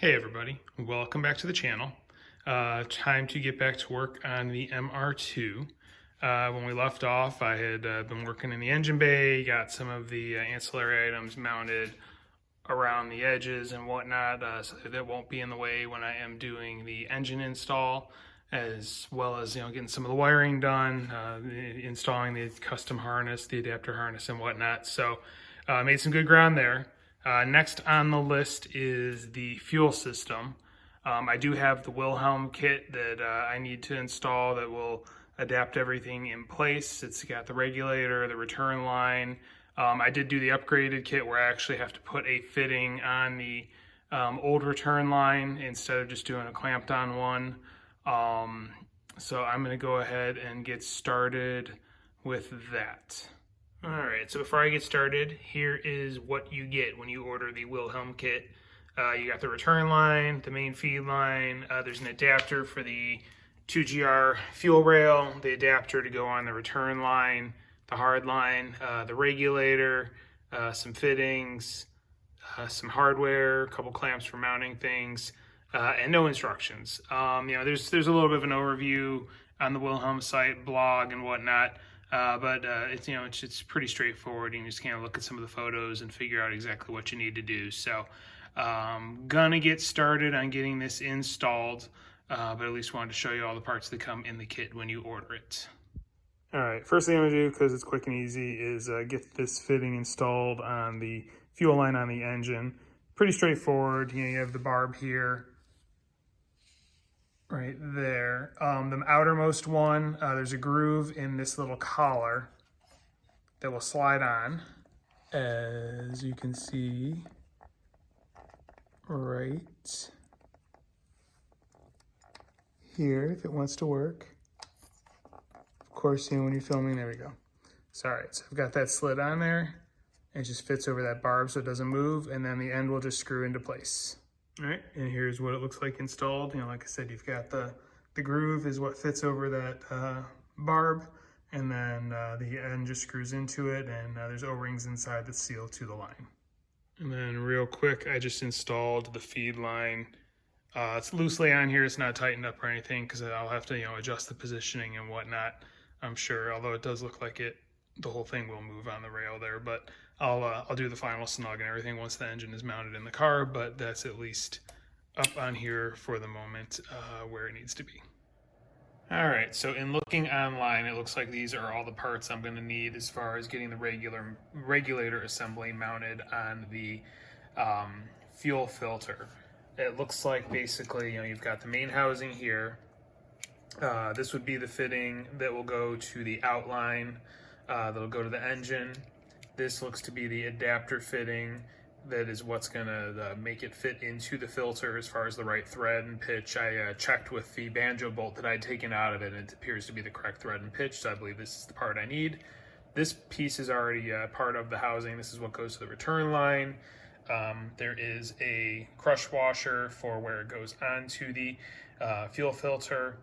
Hey everybody, welcome back to the channel. Time to get back to work on the MR2. When we left off, I had been working in the engine bay, got some of the ancillary items mounted around the edges and whatnot, so that won't be in the way when I am doing the engine install, as well as getting some of the wiring done, installing the custom harness, the adapter harness and whatnot. So made some good ground there. Next on the list is the fuel system. I do have the Wilhelm kit that I need to install that will adapt everything in place. It's got the regulator, the return line. I did do the upgraded kit where I actually have to put a fitting on the old return line instead of just doing a clamped on one. So I'm going to go ahead and get started with that. Alright, so before I get started, here is what you get when you order the Wilhelm kit. You got the return line, the main feed line, there's an adapter for the 2GR fuel rail, the adapter to go on the return line, the hard line, the regulator, some fittings, some hardware, a couple clamps for mounting things, and no instructions. There's a little bit of an overview on the Wilhelm site, blog and whatnot. But it's pretty straightforward. You can just kind of look at some of the photos and figure out exactly what you need to do. So gonna get started on getting this installed, but at least wanted to show you all the parts that come in the kit when you order it. All right, first thing I'm gonna do, because it's quick and easy, is get this fitting installed on the fuel line on the engine. Pretty straightforward. You have the barb here, right there. The outermost one, there's a groove in this little collar that will slide on, as you can see right here if it wants to work. Of course, when you're filming, there we go. So, all right, so I've got that slid on there. It just fits over that barb so it doesn't move, and then the end will just screw into place. All right, and here's what it looks like installed. Like I said, you've got the groove is what fits over that barb, and then the end just screws into it, and there's O-rings inside that seal to the line. And then real quick, I just installed the feed line. It's loosely on here. It's not tightened up or anything because I'll have to adjust the positioning and whatnot, I'm sure, although it does look like the whole thing will move on the rail there, but I'll do the final snug and everything once the engine is mounted in the car, but that's at least up on here for the moment where it needs to be. All right, so in looking online, it looks like these are all the parts I'm going to need as far as getting the regulator assembly mounted on the fuel filter. It looks like basically, you've got the main housing here. This would be the fitting that will go to the outline, that'll go to the engine. This looks to be the adapter fitting that is what's going to make it fit into the filter as far as the right thread and pitch. I checked with the banjo bolt that I'd taken out of it, and it appears to be the correct thread and pitch, so I believe this is the part I need. This piece is already part of the housing. This is what goes to the return line. There is a crush washer for where it goes onto the fuel filter.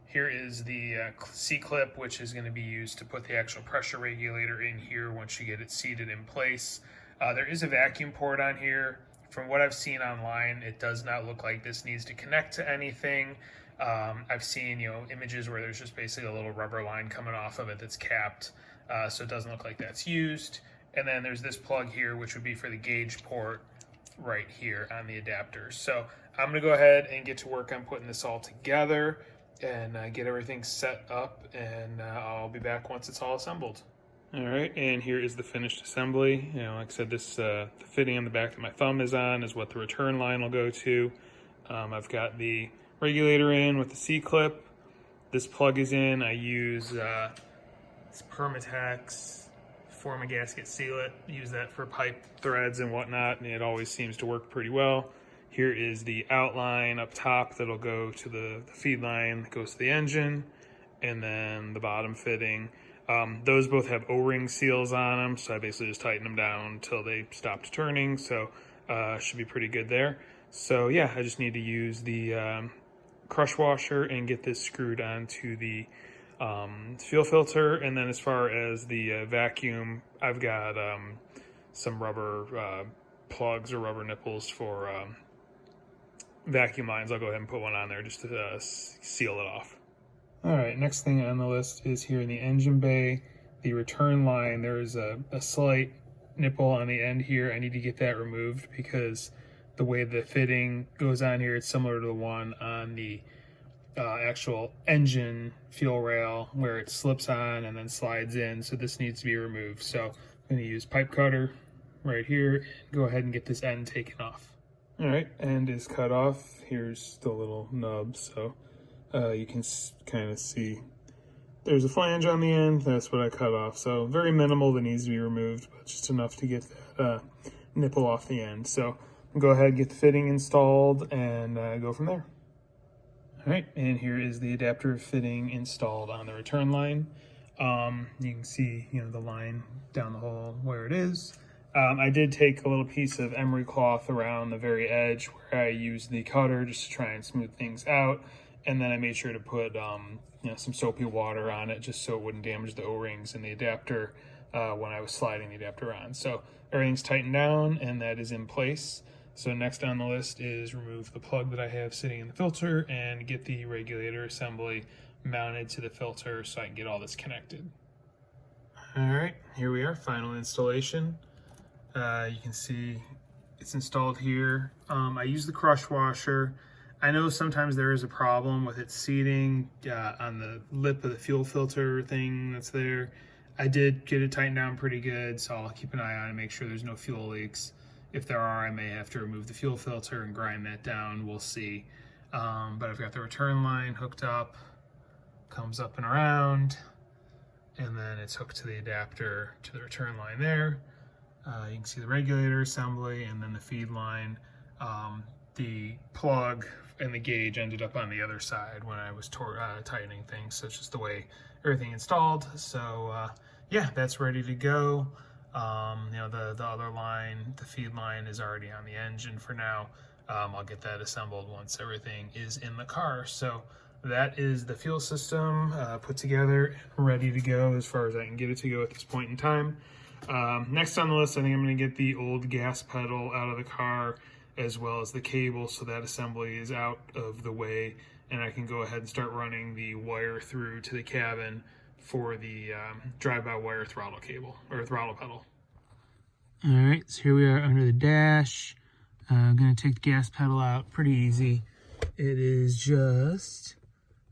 Here is the C-clip, which is going to be used to put the actual pressure regulator in here once you get it seated in place. There is a vacuum port on here. From what I've seen online, it does not look like this needs to connect to anything. I've seen images where there's just basically a little rubber line coming off of it that's capped, so it doesn't look like that's used. And then there's this plug here, which would be for the gauge port right here on the adapter. So I'm going to go ahead and get to work on putting this all together and get everything set up, and I'll be back once it's all assembled. All right, and here is the finished assembly. Like I said, this the fitting on the back that my thumb is on is what the return line will go to. I've got the regulator in with the C-clip. This plug is in. I use this Permatex form a gasket sealant. Use that for pipe threads and whatnot, and it always seems to work pretty well. Here is the outline up top that'll go to the feed line that goes to the engine, and then the bottom fitting. Those both have O-ring seals on them, so I basically just tighten them down until they stopped turning, so should be pretty good there. So yeah, I just need to use the crush washer and get this screwed onto the fuel filter. And then as far as the vacuum, I've got some rubber plugs or rubber nipples for vacuum lines, I'll go ahead and put one on there just to seal it off. All right, next thing on the list is here in the engine bay, the return line. There's a slight nipple on the end here. I need to get that removed because the way the fitting goes on here, it's similar to the one on the actual engine fuel rail where it slips on and then slides in. So this needs to be removed. So I'm going to use pipe cutter right here and go ahead and get this end taken off. All right, end is cut off. Here's the little nub. So you can kind of see there's a flange on the end. That's what I cut off. So very minimal that needs to be removed, but just enough to get that nipple off the end. So I'll go ahead and get the fitting installed and go from there. All right, and here is the adapter fitting installed on the return line. You can see, the line down the hole where it is. I did take a little piece of emery cloth around the very edge where I used the cutter just to try and smooth things out. And then I made sure to put some soapy water on it just so it wouldn't damage the O-rings in the adapter when I was sliding the adapter on. So everything's tightened down and that is in place. So next on the list is remove the plug that I have sitting in the filter and get the regulator assembly mounted to the filter so I can get all this connected. All right, here we are, final installation. You can see it's installed here. I use the crush washer. I know sometimes there is a problem with it seating on the lip of the fuel filter thing that's there. I did get it tightened down pretty good, so I'll keep an eye on it and make sure there's no fuel leaks. If there are, I may have to remove the fuel filter and grind that down. We'll see. But I've got the return line hooked up, comes up and around, and then it's hooked to the adapter to the return line there. You can see the regulator assembly and then the feed line. The plug and the gauge ended up on the other side when I was tightening things. So it's just the way everything installed. So yeah, that's ready to go. The other line, the feed line, is already on the engine for now. I'll get that assembled once everything is in the car. So that is the fuel system put together and ready to go as far as I can get it to go at this point in time. Next on the list, I think I'm going to get the old gas pedal out of the car as well as the cable, so that assembly is out of the way and I can go ahead and start running the wire through to the cabin for the drive-by-wire throttle cable, or throttle pedal. All right, so here we are under the dash. I'm gonna take the gas pedal out, pretty easy. It is just,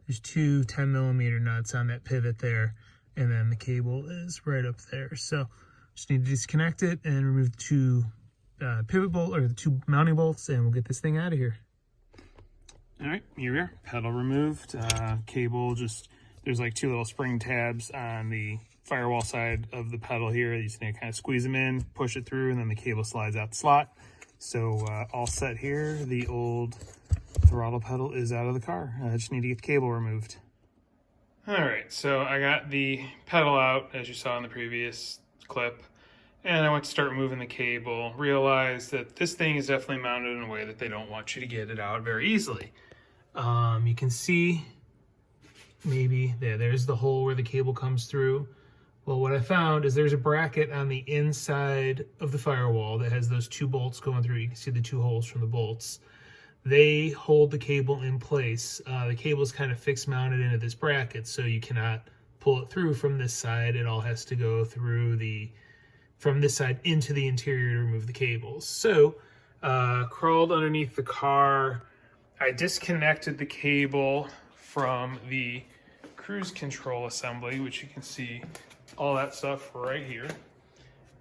there's two 10mm nuts on that pivot there, and then the cable is right up there. So just need to disconnect it and remove the two pivot bolt, or the two mounting bolts, and we'll get this thing out of here. All right, here we are, pedal removed, cable just, there's like two little spring tabs on the firewall side of the pedal here. You just need to kind of squeeze them in, push it through, and then the cable slides out the slot. So all set here. The old throttle pedal is out of the car. I just need to get the cable removed. All right, so I got the pedal out, as you saw in the previous clip, and I went to start removing the cable. Realized that this thing is definitely mounted in a way that they don't want you to get it out very easily. You can see maybe there's the hole where the cable comes through. Well, what I found is there's a bracket on the inside of the firewall that has those two bolts going through. You can see the two holes from the bolts. They hold the cable in place. The cable is kind of fixed mounted into this bracket, so you cannot pull it through from this side. It all has to go through from this side into the interior to remove the cables. So, crawled underneath the car. I disconnected the cable from the cruise control assembly, which you can see all that stuff right here.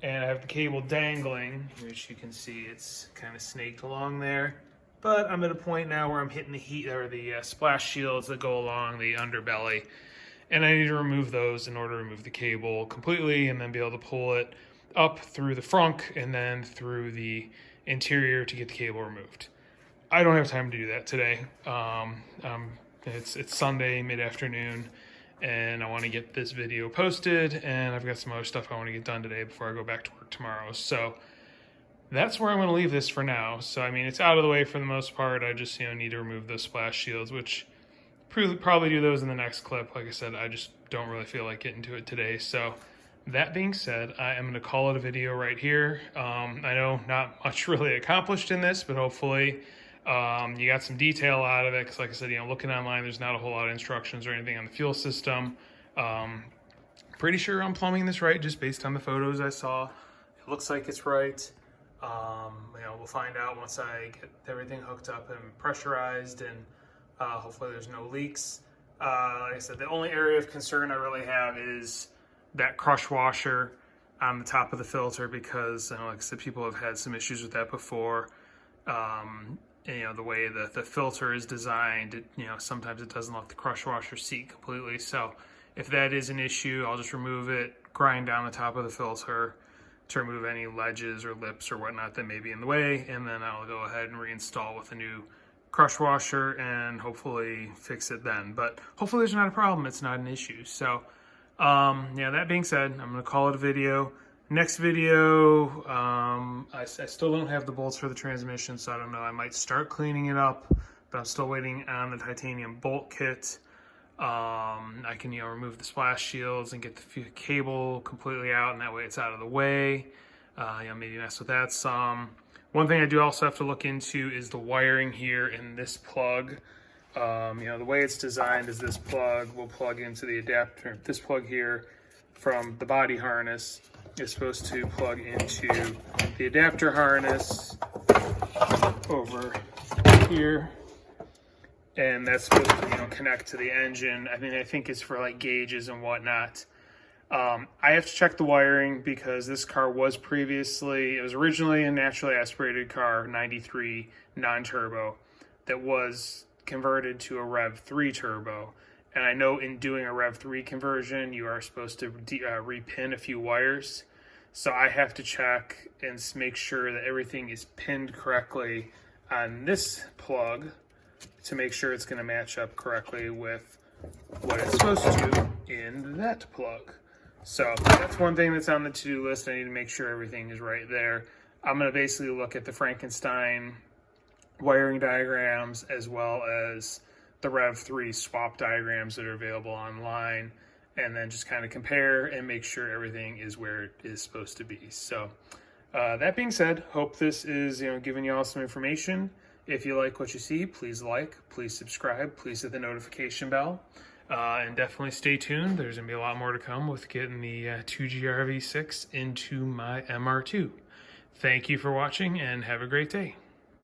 And I have the cable dangling, which you can see it's kind of snaked along there. But I'm at a point now where I'm hitting the heat, or the splash shields that go along the underbelly. And I need to remove those in order to remove the cable completely and then be able to pull it up through the frunk and then through the interior to get the cable removed. I don't have time to do that today. It's Sunday mid-afternoon and I want to get this video posted, and I've got some other stuff I want to get done today before I go back to work tomorrow. So that's where I'm going to leave this for now. So I mean, it's out of the way for the most part. I just need to remove those splash shields, which probably do those in the next clip. Like I said, I just don't really feel like getting to it today. So that being said, I am going to call it a video right here. I know not much really accomplished in this, but hopefully You got some detail out of it because, like I said, looking online, there's not a whole lot of instructions or anything on the fuel system. Pretty sure I'm plumbing this right just based on the photos I saw. It looks like it's right. We'll find out once I get everything hooked up and pressurized, and hopefully there's no leaks. Like I said, the only area of concern I really have is that crush washer on the top of the filter, because like I said, people have had some issues with that before. And, the way the filter is designed, sometimes it doesn't let the crush washer seat completely. So if that is an issue, I'll just remove it, grind down the top of the filter to remove any ledges or lips or whatnot that may be in the way, and then I'll go ahead and reinstall with a new crush washer and hopefully fix it then. But hopefully there's not a problem, it's not an issue. So that being said, I'm going to call it a video. Next video, I still don't have the bolts for the transmission, so I don't know. I might start cleaning it up, but I'm still waiting on the titanium bolt kit. I can remove the splash shields and get the cable completely out, and that way it's out of the way. Maybe mess with that some. One thing I do also have to look into is the wiring here in this plug. The way it's designed is this plug will plug into the adapter. This plug here from the body harness is supposed to plug into the adapter harness over here. And that's supposed to, connect to the engine. I think it's for like gauges and whatnot. I have to check the wiring because this car was previously, it was originally a naturally aspirated car, 93 non-turbo, that was converted to a Rev 3 turbo. And I know in doing a Rev 3 conversion, you are supposed to repin a few wires. So I have to check and make sure that everything is pinned correctly on this plug to make sure it's going to match up correctly with what it's supposed to in that plug. So that's one thing that's on the to-do list. I need to make sure everything is right there. I'm going to basically look at the Frankenstein wiring diagrams as well as the Rev 3 swap diagrams that are available online, and then just kind of compare and make sure everything is where it is supposed to be. So that being said, hope this is giving you all some information. If you like what you see, please like, please subscribe, please hit the notification bell, and definitely stay tuned. There's going to be a lot more to come with getting the 2GR V6 into my MR2. Thank you for watching, and have a great day.